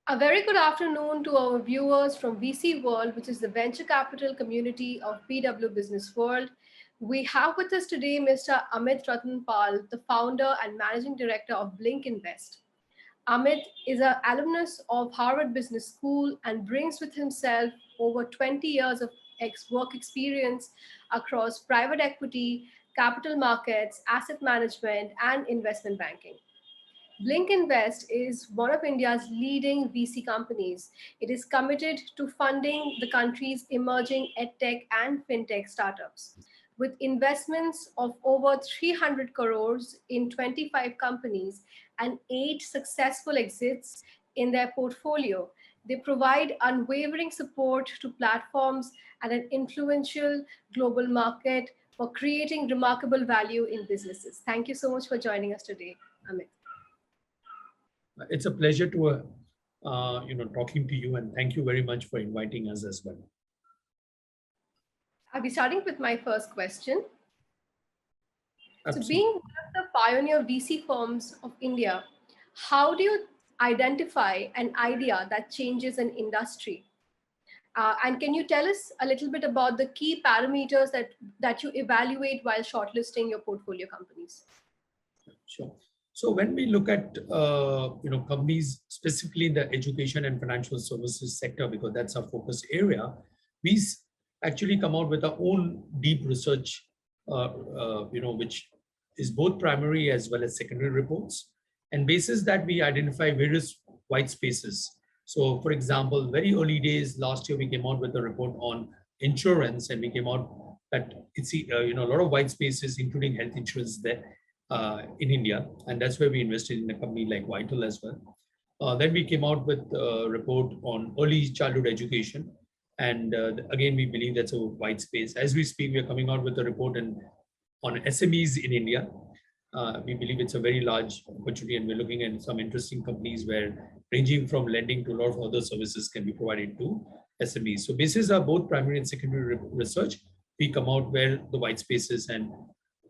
A very good afternoon to our viewers from VC World, which is the venture capital community of BW Business World. We have with us today Mr. Amit Ratanpal, the founder and managing director of BlinC Invest. Amit is an alumnus of Harvard Business School and brings with himself over 20 years of work experience across private equity, capital markets, asset management, and investment banking. BlinC Invest is one of India's leading VC companies. It is committed to funding the country's emerging edtech and fintech startups. With investments of over 300 crores in 25 companies and 8 successful exits in their portfolio, they provide unwavering support to platforms and an influential global market for creating remarkable value in businesses. Thank you so much for joining us today, Amit. It's a pleasure to, talking to you, and thank you very much for inviting us as well. I'll be starting with my first question. Absolutely. So being one of the pioneer VC firms of India, how do you identify an idea that changes an industry? And can you tell us a little bit about the key parameters that you evaluate while shortlisting your portfolio companies? Sure. So when we look at companies specifically in the education and financial services sector, because that's our focus area, we actually come out with our own deep research, which is both primary as well as secondary reports. And basis that we identify various white spaces. So for example, very early days last year, we came out with a report on insurance, and we came out that it's a lot of white spaces, including health insurance there. In India, and that's where we invested in a company like Vital as well. Then we came out with a report on early childhood education, and again we believe that's a wide space. As we speak, we are coming out with a report on SMEs in India. We believe it's a very large opportunity, and we're looking at some interesting companies where ranging from lending to a lot of other services can be provided to SMEs. So basis are both primary and secondary research. We come out where the white spaces, and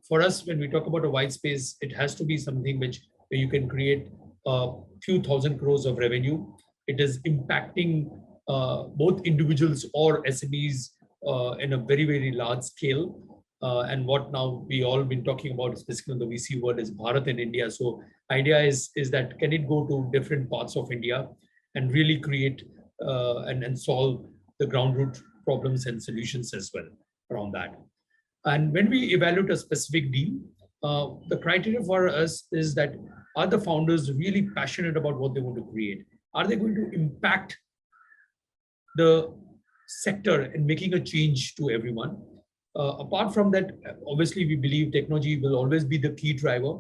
for us, when we talk about a white space, it has to be something where you can create a few thousand crores of revenue. It is impacting both individuals or SMEs in a very, very large scale. And what now we all been talking about, specifically in the VC world, is Bharat and India. So idea is that can it go to different parts of India and really create and solve the ground root problems and solutions as well around that. And when we evaluate a specific deal, the criteria for us is that are the founders really passionate about what they want to create? Are they going to impact the sector and making a change to everyone? Apart from that, obviously, we believe technology will always be the key driver.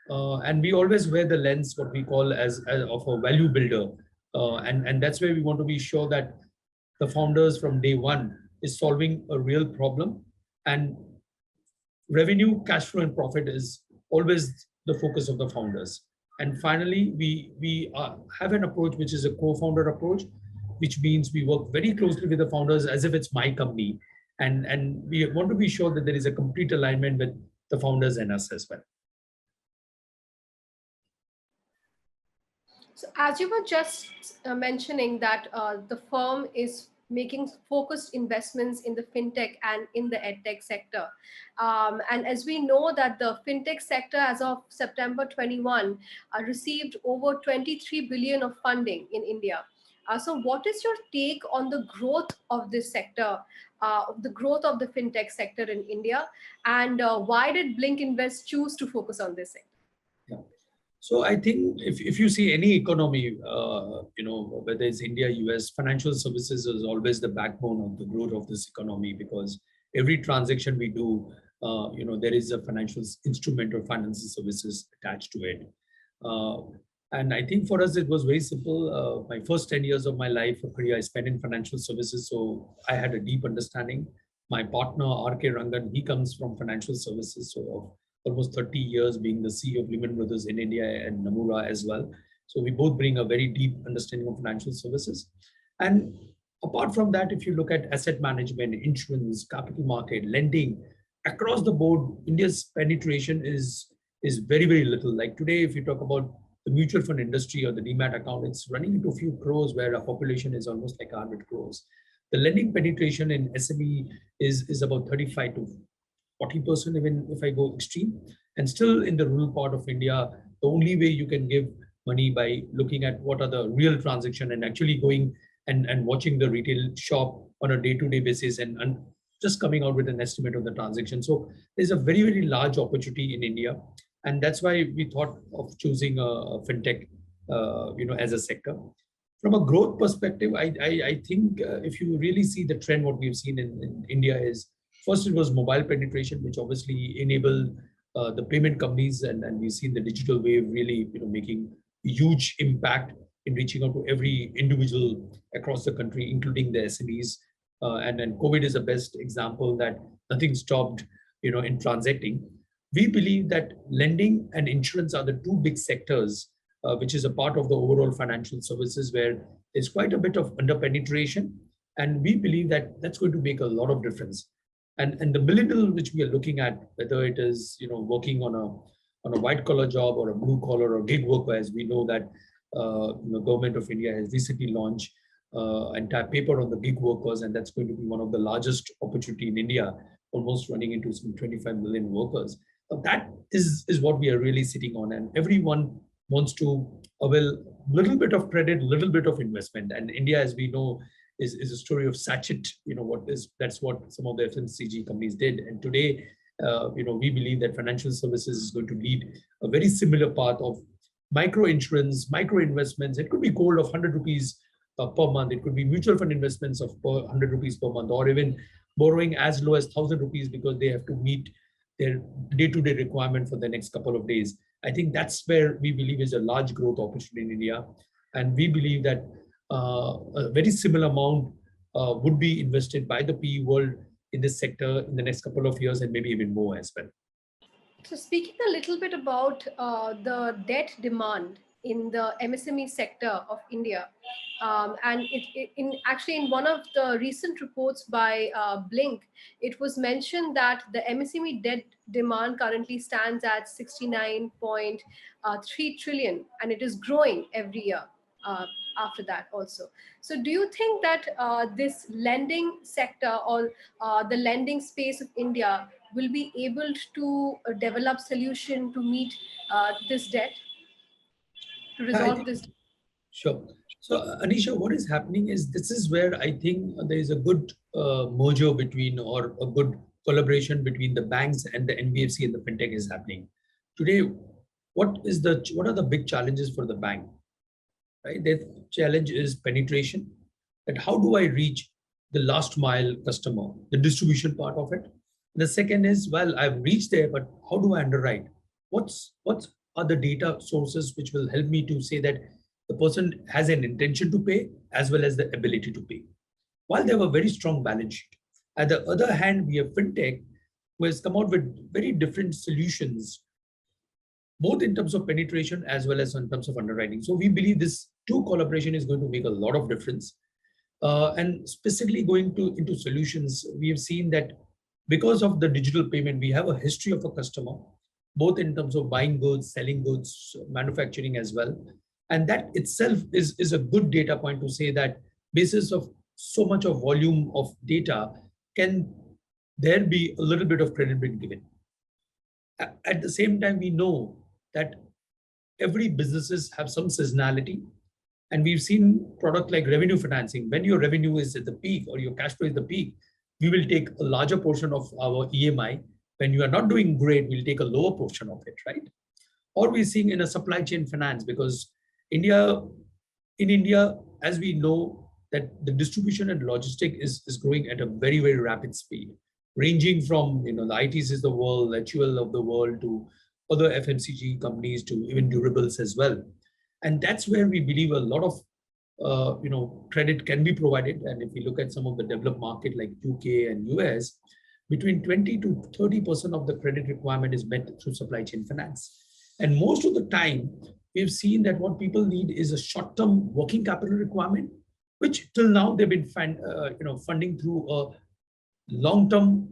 And we always wear the lens, what we call as of a value builder. And that's where we want to be sure that the founders from day one is solving a real problem. And revenue, cash flow, and profit is always the focus of the founders. And finally, we have an approach which is a co-founder approach, which means we work very closely with the founders as if it's my company. And we want to be sure that there is a complete alignment with the founders and us as well. So as you were just mentioning that the firm is making focused investments in the fintech and in the edtech sector. And as we know that the fintech sector as of September 21 received over 23 billion of funding in India. So what is your take on the growth of this sector, the growth of the fintech sector in India, and why did BlinC Invest choose to focus on this sector? Yeah. So I think if you see any economy, whether it's India, US, financial services is always the backbone of the growth of this economy, because every transaction we do, there is a financial instrument or financial services attached to it. And I think for us, it was very simple. My first 10 years of my life career, I spent in financial services. So I had a deep understanding. My partner, R.K. Rangan, he comes from financial services. So almost 30 years being the CEO of Lehman Brothers in India and Nomura as well. So we both bring a very deep understanding of financial services. And apart from that, if you look at asset management, insurance, capital market, lending, across the board, India's penetration is very, very little. Like today, if you talk about the mutual fund industry or the demat account, it's running into a few crores where our population is almost like 100 crores. The lending penetration in SME is about 35 to 40%, even if I go extreme. And still in the rural part of India, the only way you can give money by looking at what are the real transaction and actually going and watching the retail shop on a day-to-day basis and just coming out with an estimate of the transaction. So there's a very, very large opportunity in India. And that's why we thought of choosing a fintech, as a sector. From a growth perspective, I think if you really see the trend, what we've seen in India is first it was mobile penetration, which obviously enabled the payment companies, and we've seen the digital wave really making huge impact in reaching out to every individual across the country, including the SMEs. And then COVID is the best example that nothing stopped, in transacting. We believe that lending and insurance are the two big sectors, which is a part of the overall financial services where there's quite a bit of under-penetration. And we believe that that's going to make a lot of difference. And the millennial which we are looking at, whether it is working on a white collar job or a blue collar or gig worker, as we know that the government of India has recently launched entire paper on the gig workers, and that's going to be one of the largest opportunity in India, almost running into some 25 million workers. That is what we are really sitting on, and everyone wants to avail a little bit of credit, little bit of investment. And India, as we know, is a story of sachet. That's what some of the FMCG companies did. And today, we believe that financial services is going to lead a very similar path of micro insurance, micro investments. It could be gold of 100 rupees per month. It could be mutual fund investments of 100 rupees per month, or even borrowing as low as 1,000 rupees because they have to meet their day-to-day requirement for the next couple of days. I think that's where we believe is a large growth opportunity in India. And we believe that a very similar amount would be invested by the PE world in this sector in the next couple of years, and maybe even more as well. So speaking a little bit about the debt demand in the MSME sector of India, and in one of the recent reports by BlinC, it was mentioned that the MSME debt demand currently stands at 69.3 trillion, and it is growing every year. After that also. So do you think that this lending sector or the lending space of India will be able to develop solution to meet this debt, to I resolve think, this? sure. So Anisha, what is happening is this is where I think there is a good merger between, or a good collaboration between the banks and the NBFC and the fintech is happening. Today, what are the big challenges for the bank? Right? Their challenge is penetration. And how do I reach the last mile customer, the distribution part of it? The second is, well, I've reached there, but how do I underwrite? What are the data sources which will help me to say that the person has an intention to pay as well as the ability to pay? While they have a very strong balance sheet. At the other hand, we have fintech who has come out with very different solutions, both in terms of penetration as well as in terms of underwriting. So we believe this two collaboration is going to make a lot of difference. And specifically going into solutions, we have seen that because of the digital payment, we have a history of a customer, both in terms of buying goods, selling goods, manufacturing as well. And that itself is a good data point to say that basis of so much of volume of data, can there be a little bit of credit being given? At the same time, we know that every businesses have some seasonality, and we've seen product like revenue financing. When your revenue is at the peak or your cash flow is the peak, we will take a larger portion of our EMI. When you are not doing great, we'll take a lower portion of it, right? Or we're seeing in a supply chain finance, because in India, as we know, that the distribution and logistic is growing at a very, very rapid speed, ranging from the ITs is the world, HUL of the world, to other FMCG companies, to even durables as well. And that's where we believe a lot of credit can be provided. And if we look at some of the developed market like UK and US, between 20 to 30% of the credit requirement is met through supply chain finance. And most of the time, we've seen that what people need is a short-term working capital requirement, which till now they've been funding through long-term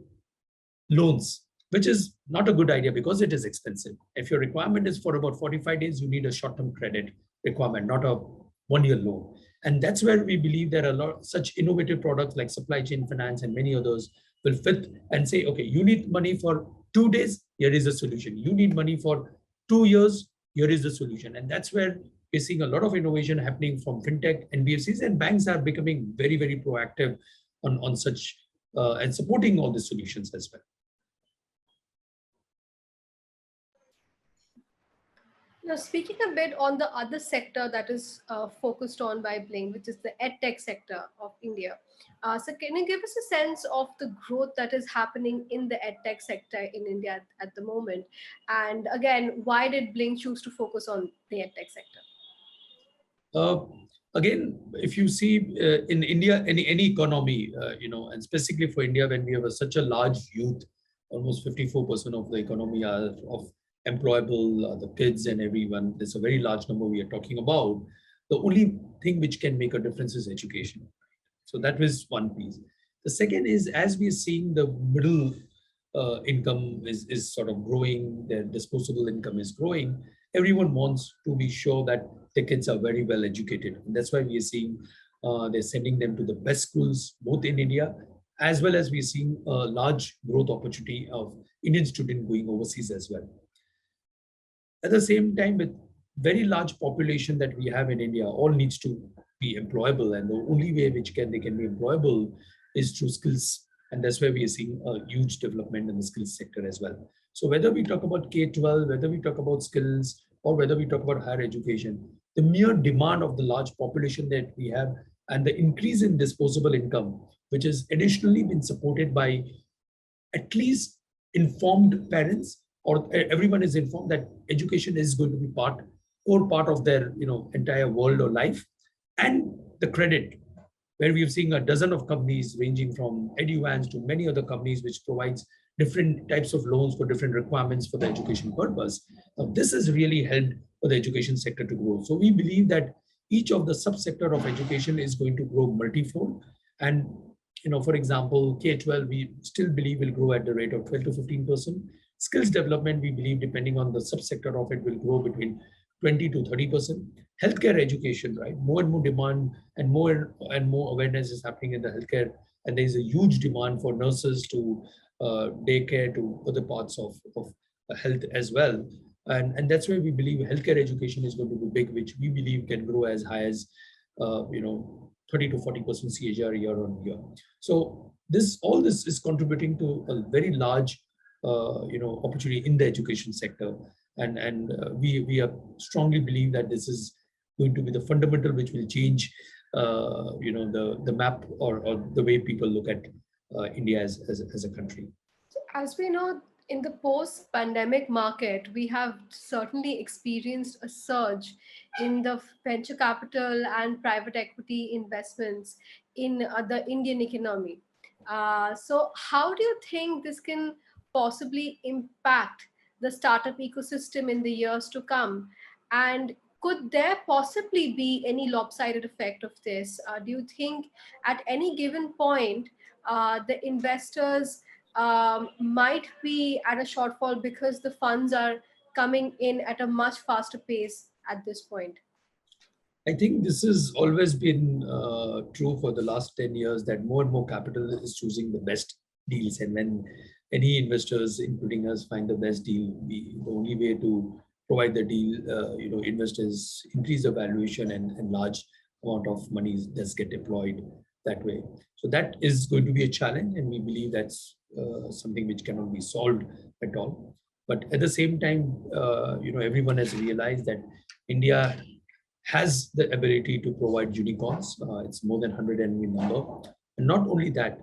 loans. which is not a good idea because it is expensive. If your requirement is for about 45 days, you need a short-term credit requirement, not a one-year loan. And that's where we believe there are a lot such innovative products like supply chain finance and many others will fit and say, okay, you need money for 2 days, here is the solution. You need money for 2 years, here is the solution. And that's where we're seeing a lot of innovation happening from fintech, NBFCs, and banks are becoming very, very proactive on such and supporting all the solutions as well. Now, speaking a bit on the other sector that is focused on by BlinC, which is the edtech sector of India. So, can you give us a sense of the growth that is happening in the edtech sector in India at the moment? And again, why did BlinC choose to focus on the edtech sector? Uh, Again, if you see in India, any economy, and specifically for India, when we have such a large youth, almost 54% of the economy are of employable, the kids and everyone. There's a very large number we are talking about. The only thing which can make a difference is education. So that was one piece. The second is, as we are seeing the middle income is sort of growing, their disposable income is growing, everyone wants to be sure that the kids are very well educated. And that's why we are seeing they're sending them to the best schools, both in India, as well as we're seeing a large growth opportunity of Indian students going overseas as well. At the same time, with very large population that we have in India, all needs to be employable, and the only way which they can be employable is through skills, and that's why we are seeing a huge development in the skills sector as well. So whether we talk about K-12, whether we talk about skills, or whether we talk about higher education, the mere demand of the large population that we have and the increase in disposable income, which has additionally been supported by at least informed parents, or everyone is informed that education is going to be core part of their entire world or life, and the credit, where we've seen a dozen of companies ranging from Eduvanz to many other companies which provides different types of loans for different requirements for the education purpose. Now, this has really helped for the education sector to grow. So we believe that each of the subsector of education is going to grow multifold. And for example, K-12, we still believe will grow at the rate of 12 to 15%. Skills development, we believe, depending on the subsector of it, will grow between 20 to 30%. Healthcare education, right? More and more demand and more awareness is happening in the healthcare. And there's a huge demand for nurses to daycare to other parts of health as well. And that's why we believe healthcare education is going to be big, which we believe can grow as high as 30 to 40% CAGR year on year. So all this is contributing to a very large opportunity in the education sector. And we strongly believe that this is going to be the fundamental which will change the map or the way people look at India as a country. As we know, in the post-pandemic market, we have certainly experienced a surge in the venture capital and private equity investments in the Indian economy. So how do you think this can possibly impact the startup ecosystem in the years to come? And could there possibly be any lopsided effect of this? Do you think at any given point, the investors might be at a shortfall because the funds are coming in at a much faster pace at this point? I think this has always been true for the last 10 years, that more and more capital is choosing the best deals. And when any investors, including us, find the best deal, the only way to provide the deal, investors increase the valuation, and large amount of money does get deployed that way. So that is going to be a challenge, and we believe that's something which cannot be solved at all. But at the same time, everyone has realized that India has the ability to provide unicorns. It's more than 100 in number. And not only that,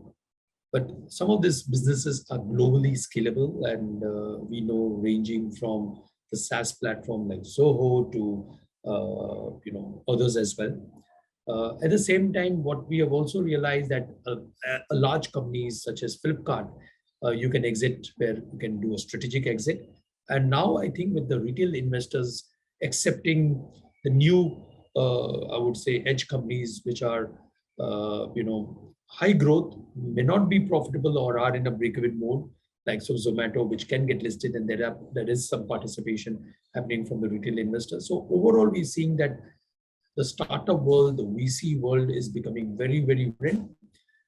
but some of these businesses are globally scalable, and we know, ranging from the SaaS platform like Zoho to others as well. At the same time, what we have also realized that a large companies such as Flipkart, you can exit where you can do a strategic exit. And now I think with the retail investors accepting the new, I would say, edge companies, which are, high growth, may not be profitable or are in a break-even mode, like so Zomato, which can get listed, and there is some participation happening from the retail investors. So overall, we're seeing that the startup world, the VC world is becoming very, very vibrant.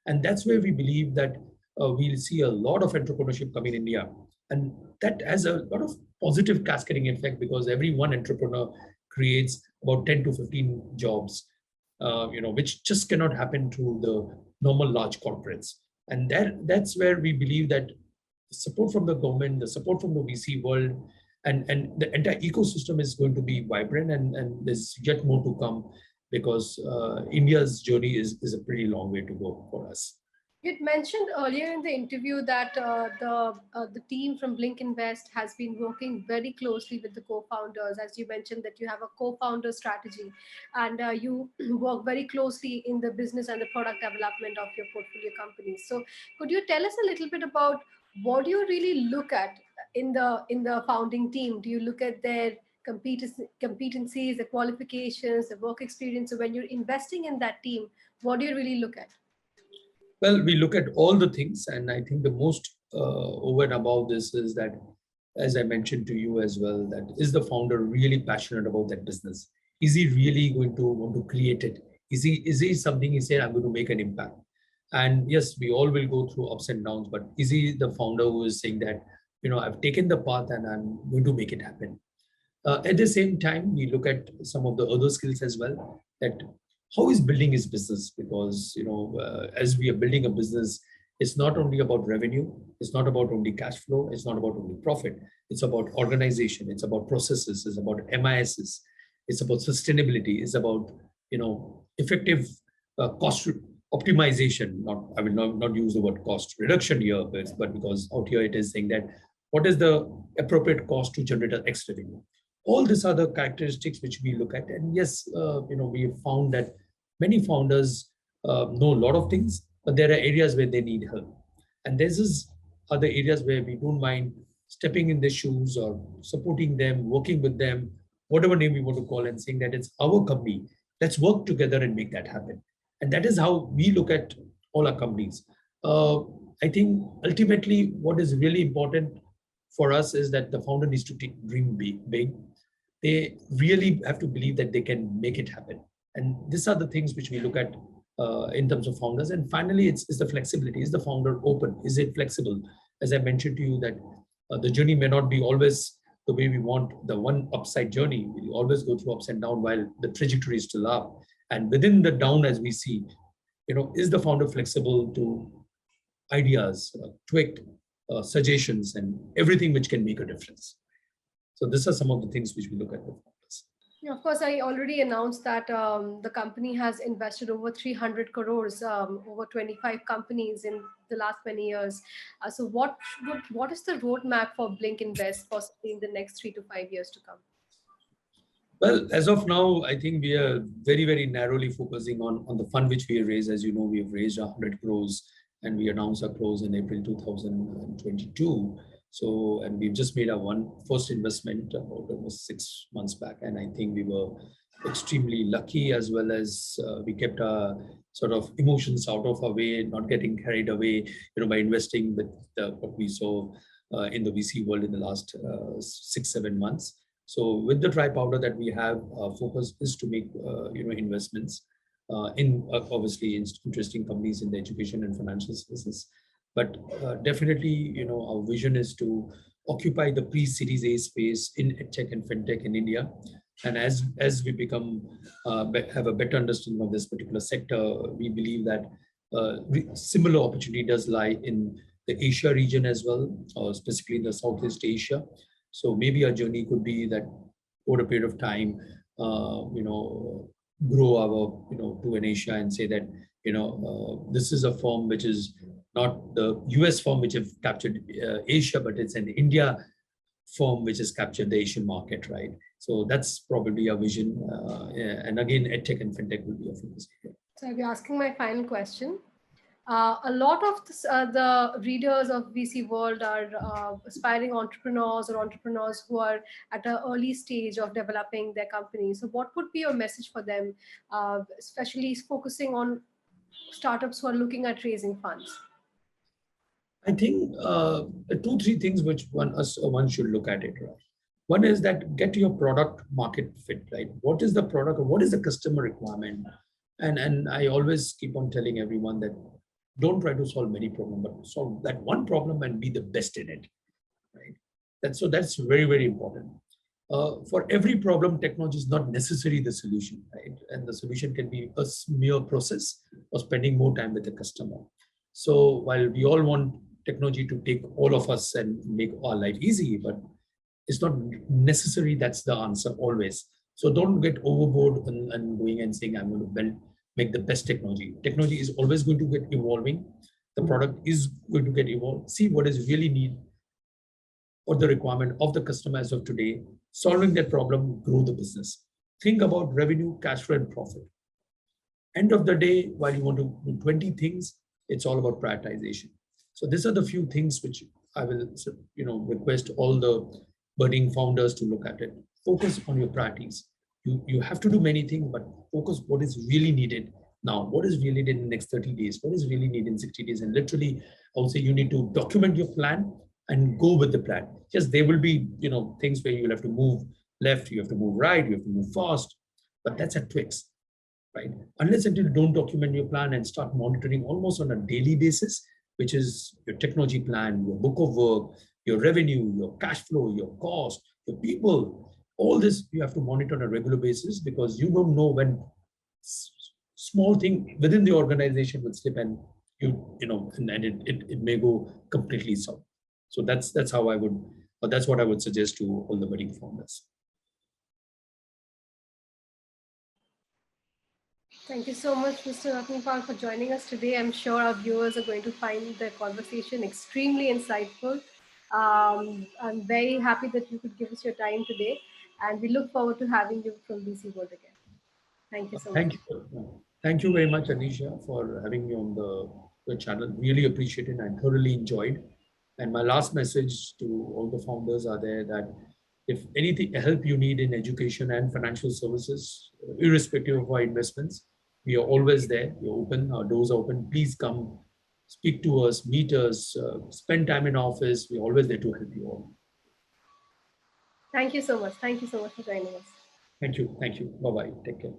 And that's where we believe that we'll see a lot of entrepreneurship come in India. And that has a lot of positive cascading effect, because every one entrepreneur creates about 10 to 15 jobs, which just cannot happen through the normal large corporates. And that's where we believe that the support from the government, the support from the VC world, and the entire ecosystem is going to be vibrant, and there's yet more to come, because India's journey is a pretty long way to go for us. You'd mentioned earlier in the interview that the team from BlinC Invest has been working very closely with the co-founders. As you mentioned, that you have a co-founder strategy, and you work very closely in the business and the product development of your portfolio companies. So, could you tell us a little bit about what do you really look at in the founding team? Do you look at their competencies, the qualifications, the work experience? So, when you're investing in that team, what do you really look at? Well, we look at all the things, and I think the most over and above this is that, as I mentioned to you as well, that is the founder really passionate about that business? Is he really going to want to create it? Is he something he said, I'm going to make an impact? And yes, we all will go through ups and downs, but is he the founder who is saying that, I've taken the path and I'm going to make it happen? At the same time, we look at some of the other skills as well, that how is building his business, because as we are building a business, it's not only about revenue, it's not about only cash flow, it's not about only profit, it's about organization, it's about processes, it's about MISs, it's about sustainability, it's about effective cost optimization. I will not use the word cost reduction here, but because out here it is saying that what is the appropriate cost to generate an X revenue. All these are the characteristics which we look at. And yes, we have found that many founders know a lot of things, but there are areas where they need help. And this is other areas where we don't mind stepping in their shoes or supporting them, working with them, whatever name we want to call, and saying that it's our company. Let's work together and make that happen. And that is how we look at all our companies. I think ultimately what is really important for us is that the founder needs to dream big. They really have to believe that they can make it happen. And these are the things which we look at in terms of founders. And finally, it's the flexibility. Is the founder open? Is it flexible? As I mentioned to you, that the journey may not be always the way we want. The one upside journey, we always go through ups and downs, while the trajectory is still up. And within the down, as we see, is the founder flexible to ideas, tweak suggestions, and everything which can make a difference. So these are some of the things which we look at with founders. Yeah, of course, I already announced that the company has invested over 300 crores, over 25 companies in the last many years. So what is the roadmap for BlinC Invest possibly in the next 3 to 5 years to come? Well, as of now, I think we are very, very narrowly focusing on the fund which we have raised. As you know, we have raised 100 crores and we announced our close in April 2022. So, and we've just made our first investment about almost 6 months back. And I think we were extremely lucky, as well as we kept our sort of emotions out of our way, not getting carried away, by investing with what we saw in the VC world in the last 6-7 months. So with the dry powder that we have, our focus is to make, investments in obviously interesting companies in the education and financial services. But definitely, our vision is to occupy the pre-Series A space in edtech and fintech in India. And as we become, have a better understanding of this particular sector, we believe that similar opportunity does lie in the Asia region as well, or specifically in the Southeast Asia. So maybe our journey could be that over a period of time, grow our, to an Asia and say that, this is a firm which is not the US firm which have captured Asia, but it's an India firm which has captured the Asian market, right? So that's probably our vision. And again, edtech and fintech will be a focus area. So I'll be asking my final question. A lot of the readers of VC world are aspiring entrepreneurs or entrepreneurs who are at an early stage of developing their company. So what would be your message for them, especially focusing on startups who are looking at raising funds? I think 2, 3 things which one should look at it, right? One is that get your product market fit, right? What is the product or what is the customer requirement? And I always keep on telling everyone that don't try to solve many problems, but solve that one problem and be the best in it, right? That's very, very important. For every problem, technology is not necessarily the solution, right? And the solution can be a mere process or spending more time with the customer. So while we all want technology to take all of us and make our life easy, but it's not necessary that's the answer always. So don't get overboard and going and saying, I'm going to make the best technology. Technology is always going to get evolving. The product is going to get evolved. See what is really need or the requirement of the customer as of today, solving that problem, grow the business. Think about revenue, cash flow, and profit. End of the day, while you want to do 20 things, it's all about prioritization. So these are the few things which I will, request all the budding founders to look at it. Focus on your priorities. You have to do many things, but focus what is really needed now. What is really needed in the next 30 days? What is really needed in 60 days? And literally, I would say you need to document your plan and go with the plan. Yes, there will be, things where you'll have to move left, you have to move right, you have to move fast, but that's a twix, right? Unless until you don't document your plan and start monitoring almost on a daily basis, which is your technology plan, your book of work, your revenue, your cash flow, your cost, your people, all this you have to monitor on a regular basis because you don't know when small thing within the organization will slip and it may go completely south. So that's how I would, or that's what I would suggest to all the budding founders. Thank you so much, Mr. Ratanpal, for joining us today. I'm sure our viewers are going to find the conversation extremely insightful. I'm very happy that you could give us your time today, and we look forward to having you from BC World again. Thank you so much. Thank you. Thank you very much, Anisha, for having me on the channel. Really appreciate it and thoroughly enjoyed. And my last message to all the founders are there that if anything help you need in education and financial services, irrespective of our investments, we are always there. We're open. Our doors are open. Please come, speak to us, meet us, spend time in office. We're always there to help you all. Thank you so much. Thank you so much for joining us. Thank you. Thank you. Bye bye. Take care.